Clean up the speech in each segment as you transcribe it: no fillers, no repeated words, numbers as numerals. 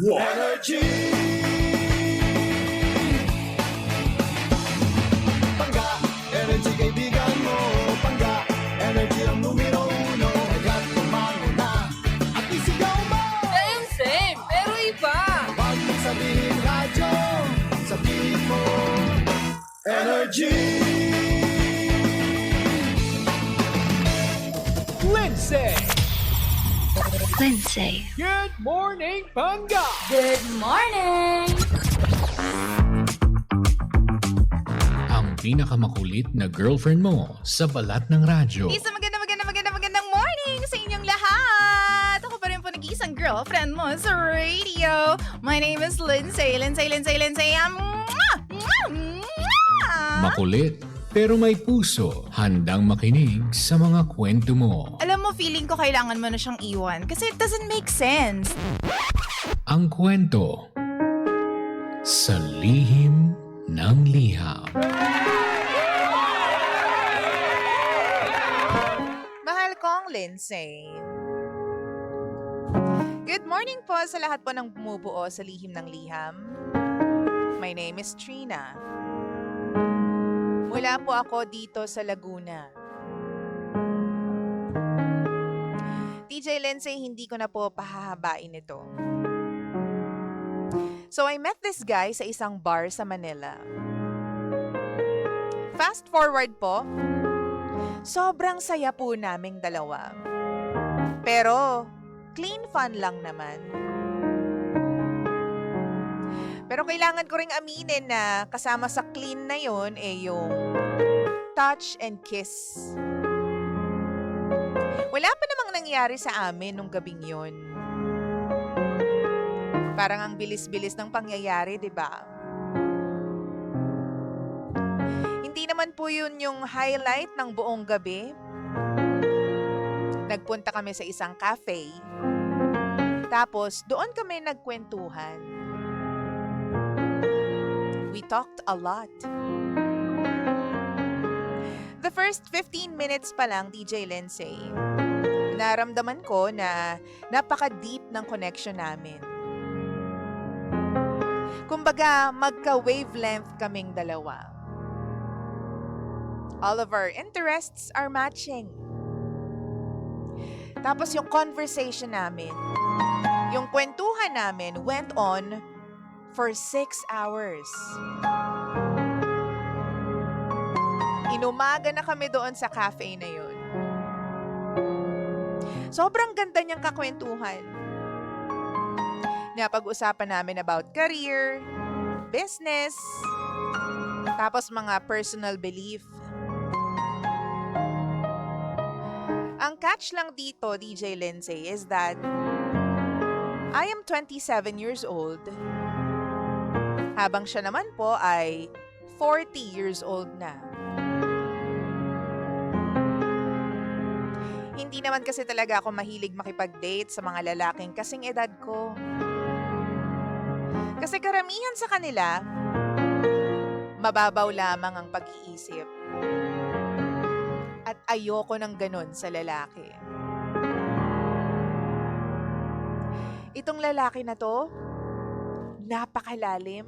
Energy! Pangga, energy kaibigan mo. Pangga, energy ang numero uno. Kaya't tumango na at isigaw mo. Same, pero iba. Pag sabihin radyo, sabihin mo energy! Lindsay! Good morning, Panga! Good morning! Ang pinakamakulit na girlfriend mo sa balat ng radyo. Isang magandang morning sa inyong lahat! Ako pa rin po nag-iisang girlfriend mo sa radio. My name is Lindsay. Makulit, pero may puso. Handang makinig sa mga kwento mo. Alam mo, feeling ko kailangan mo na siyang iwan kasi it doesn't make sense. Ang kwento sa lihim ng liham. Mahal kong Lindsay. Good morning po sa lahat po ng bumubuo sa Lihim ng Liham. My name is Trina. Mula po ako dito sa Laguna. DJ Lindsay, hindi ko na po pahahabain ito. So I met this guy sa isang bar sa Manila. Fast forward po, sobrang saya po naming dalawa. Pero clean fun lang naman. Pero kailangan ko ring aminin na kasama sa clean na yon yung touch and kiss. Wala pa namang nangyari sa amin nung gabing yon. Parang ang bilis-bilis ng pangyayari, di ba? Hindi naman po yun yung highlight ng buong gabi. Nagpunta kami sa isang cafe. Tapos, doon kami nagkwentuhan. We talked a lot. The first 15 minutes pa lang, DJ Lindsay, naramdaman ko na napaka-deep ng connection namin. Kumbaga, magka-wavelength kaming dalawa. All of our interests are matching. Tapos yung conversation namin, yung kwentuhan namin went on for 6 hours. Inumaga na kami doon sa cafe na yun. Sobrang ganda niyang kakwentuhan. Napag-usapan namin about career, business, tapos mga personal belief. Ang catch lang dito, DJ Lindsay, is that I am 27 years old, habang siya naman po ay 40 years old na. Hindi naman kasi talaga ako mahilig makipag-date sa mga lalaking kasing edad ko. Kasi karamihan sa kanila, mababaw lamang ang pag-iisip. At ayoko ng ganun sa lalaki. Itong lalaki na to, napakalalim.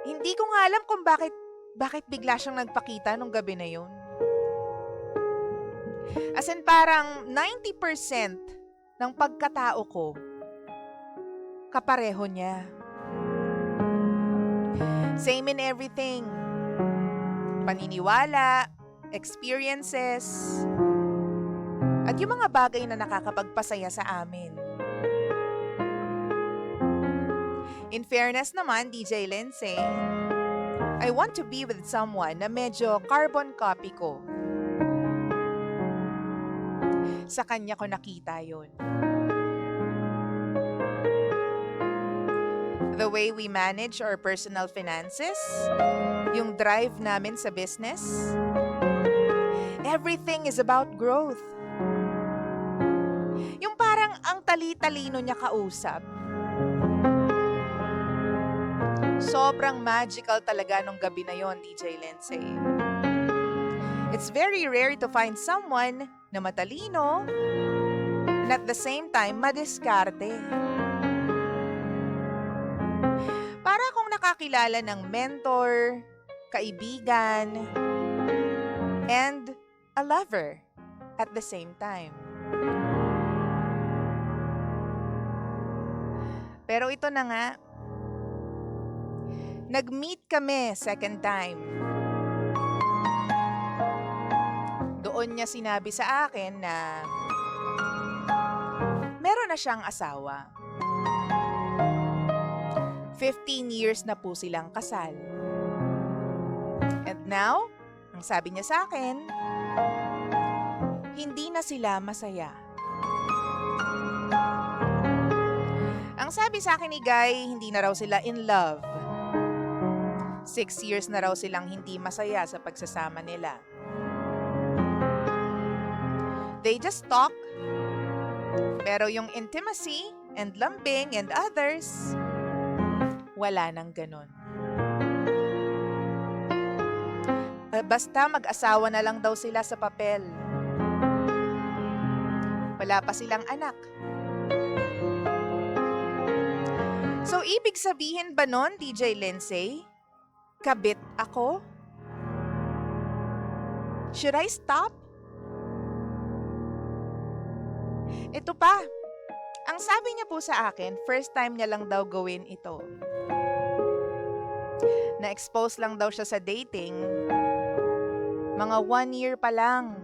Hindi ko nga alam kung bakit bigla siyang nagpakita nung gabi na yun. As in parang 90% ng pagkatao ko, kapareho niya. Same in everything. Paniniwala, experiences, at yung mga bagay na nakakapagpasaya sa amin. In fairness naman, DJ Lindsay, I want to be with someone na medyo carbon copy ko. Sa kanya ko nakita yun. The way we manage our personal finances, yung drive namin sa business, everything is about growth. Yung parang ang tali-talino niya kausap. Sobrang magical talaga nung gabi na yon, DJ Lindsay. It's very rare to find someone na matalino, And at the same time, madiskarte. Para akong nakakilala ng mentor, kaibigan, and a lover at the same time. Pero ito na nga, nag-meet kami second time. Doon niya sinabi sa akin na meron na siyang asawa. 15 years na po silang kasal. And now, ang sabi niya sa akin, hindi na sila masaya. Ang sabi sa akin ni Guy, hindi na raw sila in love. 6 years na raw silang hindi masaya sa pagsasama nila. They just talk, pero yung intimacy and lambing and others, wala nang ganon. Basta mag-asawa na lang daw sila sa papel. Wala pa silang anak. So, ibig sabihin ba nun, DJ Lindsay, kabit ako? Should I stop? Ito pa. Ang sabi niya po sa akin, first time niya lang daw gawin ito. Na-expose lang daw siya sa dating. Mga 1 year pa lang.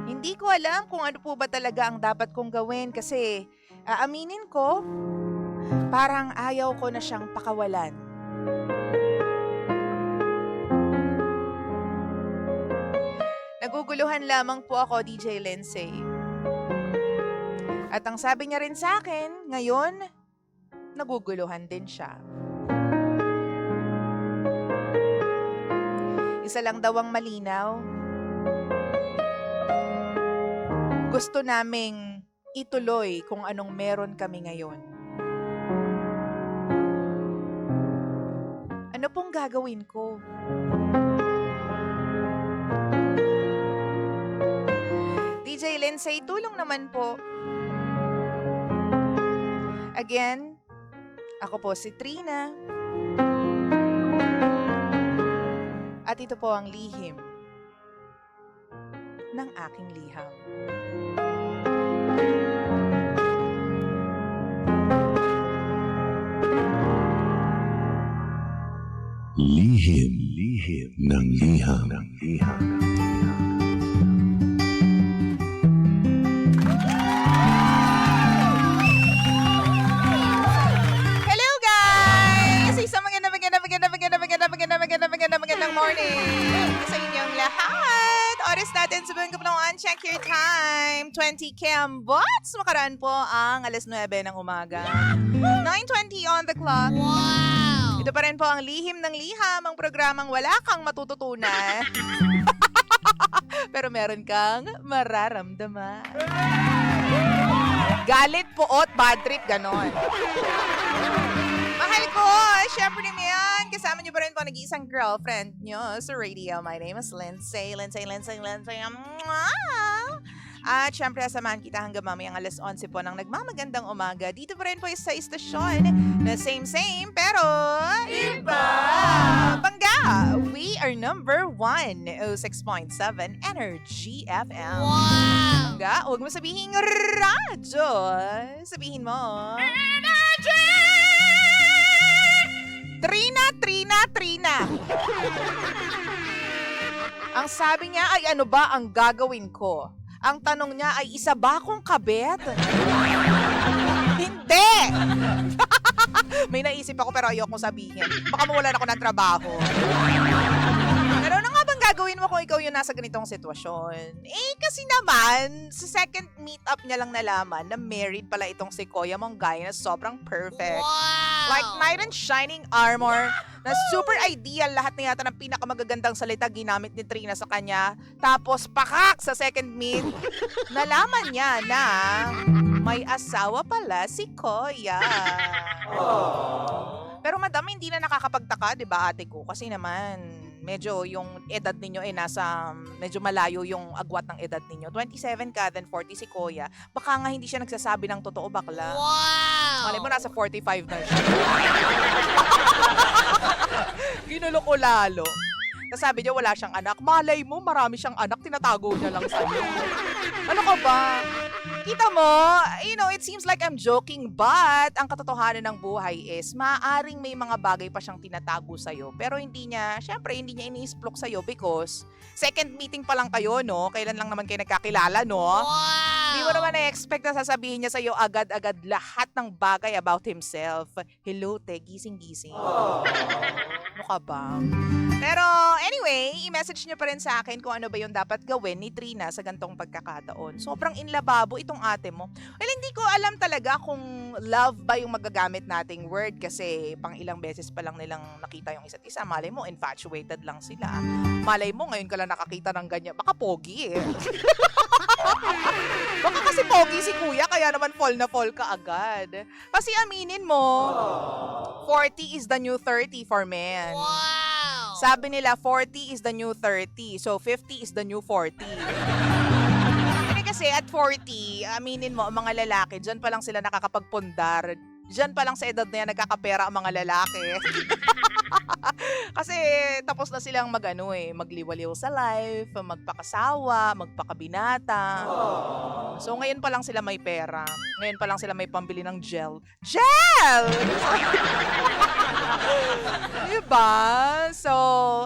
Hindi ko alam kung ano po ba talaga ang dapat kong gawin kasi aaminin ko, parang ayaw ko na siyang pakawalan. Naguguluhan lamang po ako, DJ Lindsay. At ang sabi niya rin sa akin, ngayon, naguguluhan din siya. Isa lang daw ang malinaw. Gusto naming ituloy kung anong meron kami ngayon. Ano pong gagawin ko? DJ Lindsay, tulong naman po. Again, ako po si Trina. At ito po ang lihim ng aking liham. Lihim ng liham. Hello guys! Isang magandang morning sa inyong lahat. Oras natin sa buong kapunuan. Check your time. 20 Cambots. Makaraan po ang alas 9 ng umaga. 9:20 on the clock. Wow! Ito pa rin po ang lihim ng liham, ang programang wala kang matututunan. Pero meron kang mararamdaman. Galit, puot, bad trip, ganon. Mahal ko, syempre naman, kasama niyo pa rin po nag-iisang girlfriend niyo sa radio. My name is Lindsay. At syempre, samahan kita hanggang mamayang alas 11 po ng nagmamagandang umaga. Dito pa rin po sa istasyon na same, pero iba! Bangga! We are number 1, 06.7 Energy FM. Wow! Bangga, huwag mo sabihin radyo. Sabihin mo Energy! Trina! Ang sabi niya ay ano ba ang gagawin ko? Ang tanong niya ay isa ba akong kabet? Hindi! May naisip ako pero ayoko sabihin. Baka mawalan ako ng trabaho. Ano na nga bang gagawin mo kung ikaw yung nasa ganitong sitwasyon? Kasi naman, sa second meet-up niya lang nalaman na married pala itong si Kuya mong guy na sobrang perfect. Wow! Like knight in shining armor, na super ideal lahat na yata ng pinakamagagandang salita ginamit ni Trina sa kanya. Tapos pakak sa second meet, nalaman niya na may asawa pala si Kuya. Pero madam, hindi na nakakapagtaka, di ba ate ko? Kasi naman, medyo yung edad ninyo nasa medyo malayo yung agwat ng edad ninyo. 27 ka, then 40 si Kuya. Baka nga hindi siya nagsasabi ng totoo, bakla. Wow! Malay mo, nasa 45 na siya. Ginulo ko lalo. Tapos sabi niya, wala siyang anak. Malay mo, marami siyang anak, tinatago niya lang sa'yo. Ano ka ba? Kita mo, it seems like I'm joking, but ang katotohanan ng buhay is, maaaring may mga bagay pa siyang tinatago sa'yo. Pero syempre, hindi niya ini-explore sa'yo because second meeting pa lang kayo, no? Kailan lang naman kayo nagkakilala, no? Wow! Hindi mo naman na-expect na sasabihin niya sa'yo agad-agad lahat ng bagay about himself. Hello, te, gising-gising. Ano ka ba? Pero anyway, i-message niyo pa rin sa akin kung ano ba yung dapat gawin ni Trina sa gantong pagkakataon. Sobrang inlababo itong ate mo. Well, hindi ko alam talaga kung love ba yung magagamit nating word kasi pang ilang beses pa lang nilang nakita yung isa't isa. Malay mo, infatuated lang sila. Malay mo, ngayon ka lang nakakita ng ganyan. Baka pogi eh. Baka kasi pogi si Kuya, kaya naman fall na fall ka agad. Kasi aminin mo, 40 is the new 30 for men. Wow! Sabi nila, 40 is the new 30. So, 50 is the new 40. Kasi at 40, aminin mo, ang mga lalaki, dyan pa lang sila nakakapagpundar. Dyan pa lang sa edad na yan, nagkakapera ang mga lalaki. Kasi tapos na silang magliwaliw sa life, magpakasawa, magpakabinata. So ngayon pa lang sila may pera. Ngayon pa lang sila may pambili ng gel. Gel! Diba? So,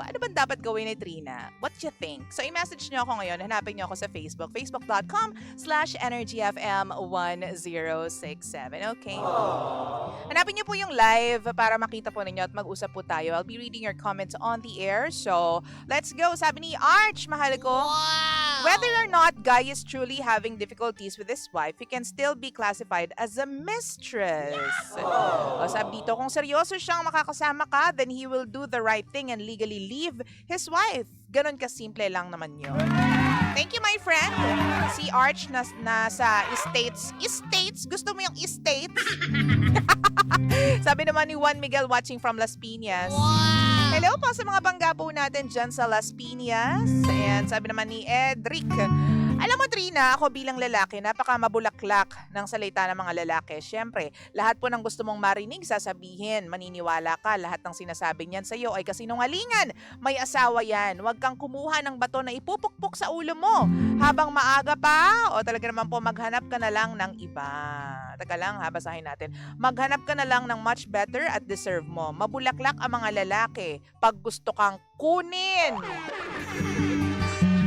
ano ba dapat gawin ni Trina? What you think? So, i-message nyo ako ngayon. Hanapin nyo ako sa Facebook. Facebook.com/energyfm1067. Okay? Hanapin nyo po yung live para makita po ninyo at mag-usap po tayo. I'll be reading your comments on the air. So, let's go. Sabi ni Arch, mahal ko. Wow! Whether or not guy is truly having difficulties with his wife, he can still be classified as a mistress. O, sabi dito, kung seryoso siyang makakasama ka, then he will do the right thing and legally leave his wife. Ganon kasimple lang naman yun. Thank you, my friend. Si Arch nasa Estates. Estates? Gusto mo yung Estates? Sabi naman ni Juan Miguel watching from Las Piñas. Wow! Hello po sa mga bangga po natin dyan sa Las Piñas. And sabi naman ni Edric, alam mo Trina, ako bilang lalaki, napaka mabulaklak ng salita ng mga lalaki. Siyempre, lahat po ng gusto mong marinig, sasabihin, maniniwala ka, lahat ng sinasabi niyan sa iyo ay kasinungalingan. May asawa yan. Huwag kang kumuha ng bato na ipupukpok sa ulo mo. Habang maaga pa, o talaga naman po maghanap ka na lang ng iba. Taka lang ha, basahin natin. Maghanap ka na lang ng much better at deserve mo. Mabulaklak ang mga lalaki pag gusto kang kunin.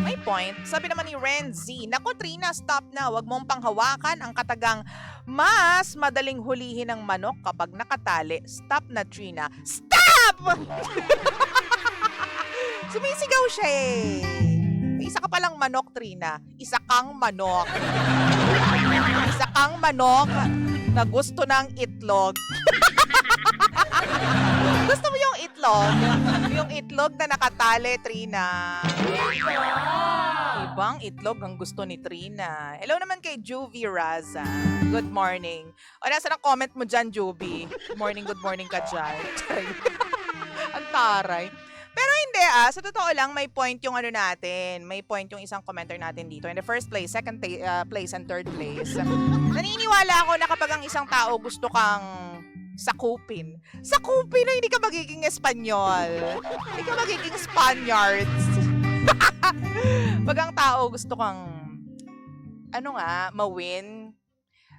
May point. Sabi naman ni Renzi, naku Trina, stop na. Huwag mong panghawakan ang katagang mas madaling hulihin ng manok kapag nakatali. Stop na Trina. Stop! Sumisigaw siya eh. Isa ka palang manok, Trina. Isa kang manok. Isa kang manok na gusto ng itlog. Gusto mo yung itlog? Yung itlog na nakatali, Trina. Ibang itlog ang gusto ni Trina. Hello naman kay Juvie Raza. Good morning. O, nasa ng comment mo dyan, Juvie? Good morning ka dyan. Ang taray. Pero hindi sa totoo lang, may point yung natin. May point yung isang commenter natin dito. In the first place, second place, and third place. Naniniwala ako na kapag ang isang tao gusto kang sakupin na hindi ka magiging Espanyol. Hindi ka magiging Spaniards. Pag ang tao gusto kang mawin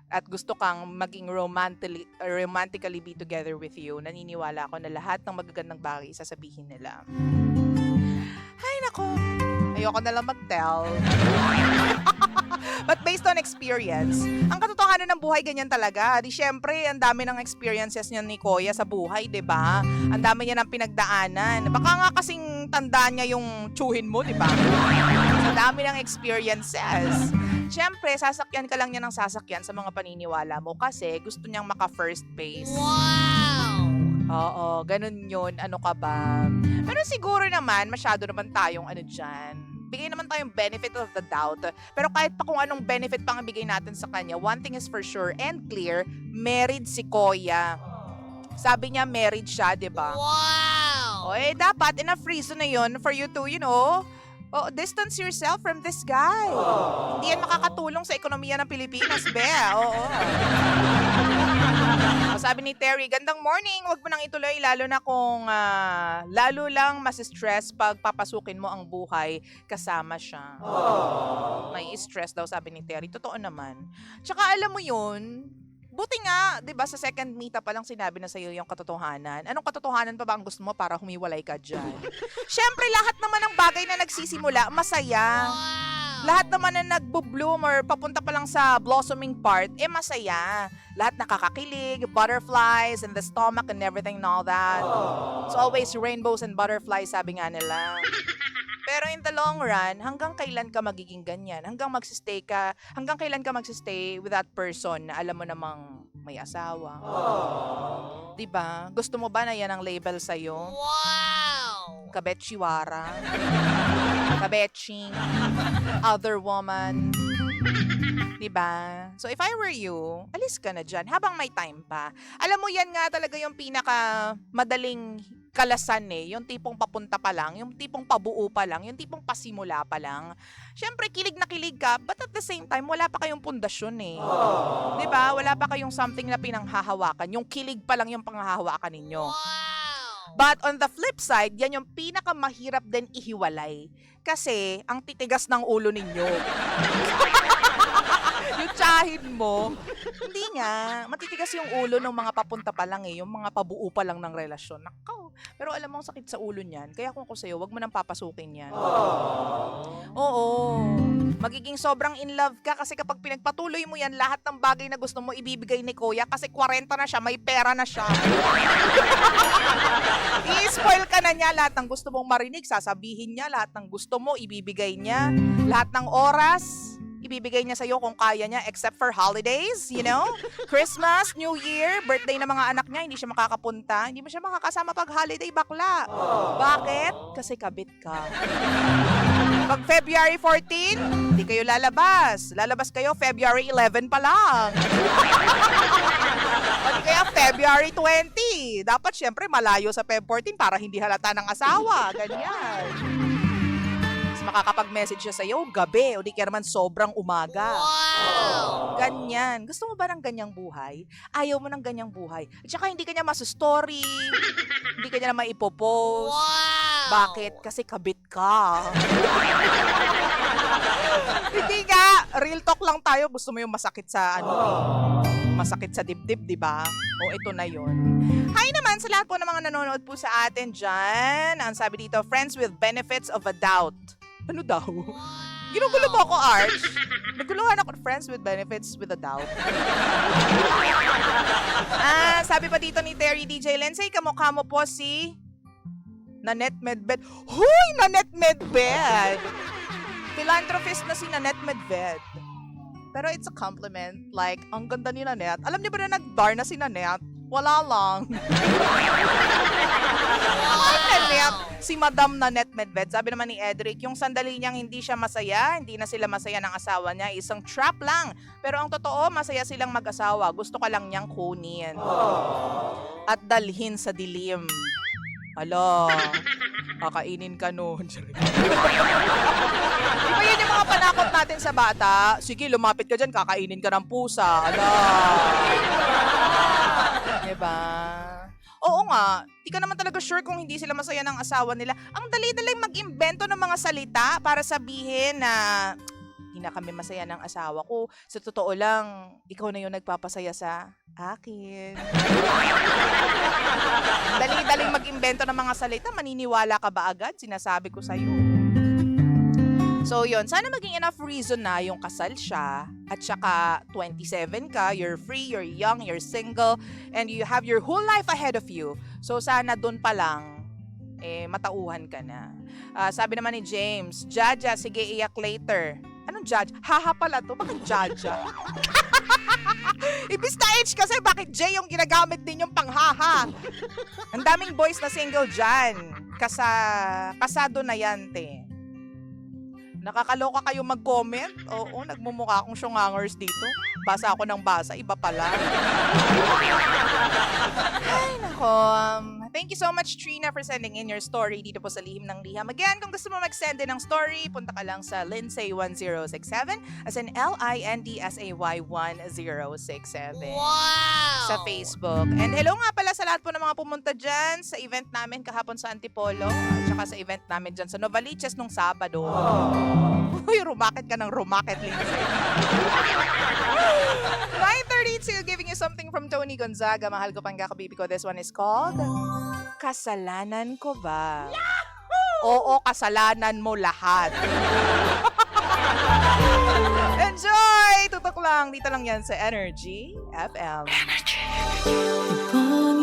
at gusto kang maging romantically be together with you, naniniwala ako na lahat ng magagandang bagay sasabihin nila. Ay nako, ayoko na lang mag-tell. But based on experience, ang katotohanan ng buhay ganyan talaga. Di syempre, ang dami ng experiences niya ni Kuya sa buhay, 'di ba? Ang dami niya ng pinagdaanan. Baka nga kasing tandaan niya yung tsuhin mo, 'di ba? Ang dami ng experiences. Syempre, sasakyan ka lang niya ng sasakyan sa mga paniniwala mo kasi gusto niyang maka-first base. Wow! Oo, ganun yun. Ano ka ba? Pero siguro naman, masyado naman tayong dyan. Bigay naman tayong benefit of the doubt. Pero kahit pa kung anong benefit pang ibigay natin sa kanya, one thing is for sure and clear, married si Kuya. Sabi niya married siya, 'di ba? Wow! O dapat enough reason na yun for you to, distance yourself from this guy. Hindi yan makakatulong sa ekonomiya ng Pilipinas, be. Oo. Sabi ni Terry, gandang morning, wag mo nang ituloy lalo na kung lalo lang mas-stress pag papasukin mo ang buhay kasama siya. May stress daw, sabi ni Terry. Totoo naman. Tsaka alam mo yun, buti nga, 'di ba, sa second meetup pa lang sinabi na sa'yo yung katotohanan. Anong katotohanan pa ba ang gusto mo para humiwalay ka dyan? Siyempre, lahat naman ng bagay na nagsisimula, masaya. Lahat naman na nagbo-bloom or papunta pa lang sa blossoming part, masaya. Lahat nakakakilig, butterflies in the stomach and everything and all that. It's always rainbows and butterflies, sabi nga nila. Pero in the long run, hanggang kailan ka magiging ganyan? Hanggang kailan ka magsistay with that person na alam mo namang may asawa? Diba? Gusto mo ba na yan ang label sa'yo? Wow! Kabetshiwara. Kabetching. Other woman. Diba? So if I were you, alis ka na dyan habang may time pa. Alam mo, yan nga talaga yung pinaka madaling kalasan yung tipong papunta pa lang, yung tipong pabuo pa lang, yung tipong pasimula pa lang. Siyempre, kilig na kilig ka, but at the same time, wala pa kayong pundasyon Diba? Wala pa kayong something na pinanghahawakan. Yung kilig pa lang yung panghahawakan ninyo. But on the flip side, yan yung pinakamahirap din ihiwalay. Kasi, ang titigas ng ulo ninyo. Yung tsahin mo, hindi nga, matitigas yung ulo ng mga papunta pa lang yung mga pabuo pa lang ng relasyon. Nakaw. Pero alam mo, ang sakit sa ulo niyan. Kaya kung ako sa'yo, wag mo nang papasukin yan. Oo. Magiging sobrang in love ka kasi kapag pinagpatuloy mo yan, lahat ng bagay na gusto mo ibibigay ni Kuya kasi 40 na siya, may pera na siya. I-spoil ka na niya, lahat ng gusto mong marinig, sasabihin niya, lahat ng gusto mo, ibibigay niya. Lahat ng oras, ibibigay niya sa'yo kung kaya niya, except for holidays, Christmas, New Year, birthday ng mga anak niya, hindi siya makakapunta. Hindi mo siya makakasama pag holiday, bakla. Bakit? Kasi kabit ka. Pag February 14, hindi kayo lalabas. Lalabas kayo February 11 pa lang. Pag kaya February 20, dapat syempre malayo sa Feb 14 para hindi halata ng asawa. Ganyan. Makakapag-message siya sa'yo gabi o di kaya naman sobrang umaga. Wow! Ganyan. Gusto mo ba ng ganyang buhay? Ayaw mo ng ganyang buhay. At saka hindi ka niya masu-story. Hindi ka niya na maipopost. Wow! Bakit? Kasi kabit ka. Hindi nga. Real talk lang tayo. Gusto mo yung masakit sa masakit sa dibdib, di ba? O ito na yon. Hi naman sa lahat po ng mga nanonood po sa atin dyan. Ang sabi dito, friends with benefits of a doubt. Ano daw? Ginugulo mo ako, Arch. Naguluhan ako, friends with benefits with a doubt. Sabi pa dito ni Terry DJ Lindsay, kamukha mo po si Nanette Medved. Huy! Nanette Medved! Philanthropist na si Nanette Medved. Pero it's a compliment. Like, ang ganda ni Nanette. Alam niyo ba na nag-bar na si Nanette? Wala lang. Si Madam Nanette Medved, sabi naman ni Edric, yung sandali niyang hindi siya masaya, hindi na sila masaya ng asawa niya, isang trap lang. Pero ang totoo, masaya silang mag-asawa. Gusto ka lang niyang kunin. At dalhin sa dilim. Hala, kakainin ka nun. Diba yun yung mga panakot natin sa bata? Sige, lumapit ka dyan, kakainin ka ng pusa. Hala. Diba? Oo nga, di ka naman talaga sure kung hindi sila masaya ng asawa nila. Ang dali-dali mag-imbento ng mga salita para sabihin na hindi na kami masaya ng asawa ko. Sa totoo lang, ikaw na yung nagpapasaya sa akin. Dali-daling mag-imbento ng mga salita, maniniwala ka ba agad? Sinasabi ko sa'yo. So yun, sana maging enough reason na yung kasal siya at saka 27 ka, you're free, you're young, you're single, and you have your whole life ahead of you. So sana dun pa lang, matauhan ka na. Sabi naman ni James, Jaja, sige iyak later. Anong Jaja? Haha pala to, bakit Jaja? Ibis na H kasi bakit J yung ginagamit din yung panghaha? Ang daming boys na single dyan. Kasado na yan, te. Nakakaloka kayo mag-comment? Oo, nagmumukha akong syungangers dito. Basa ako ng basa, iba pala. Ay, nako. Thank you so much, Trina, for sending in your story dito po sa Lihim ng Liham. Again, kung gusto mo mag-send in ng story, punta ka lang sa Lindsay1067 as in Lindsay 1067 sa Facebook. And hello nga pala sa lahat po ng mga pumunta dyan sa event namin kahapon sa Antipolo at saka sa event namin dyan sa Novaliches nung Sabado. Uy, rumakit ka ng rumakit, Lindsay. 9:32, giving you something from Tony Gonzaga. Mahal ko pang baby ko. This one is called Kasalanan Ko Ba? Oo, kasalanan mo lahat. Enjoy! Tutok lang. Dito lang yan sa Energy FM. Upon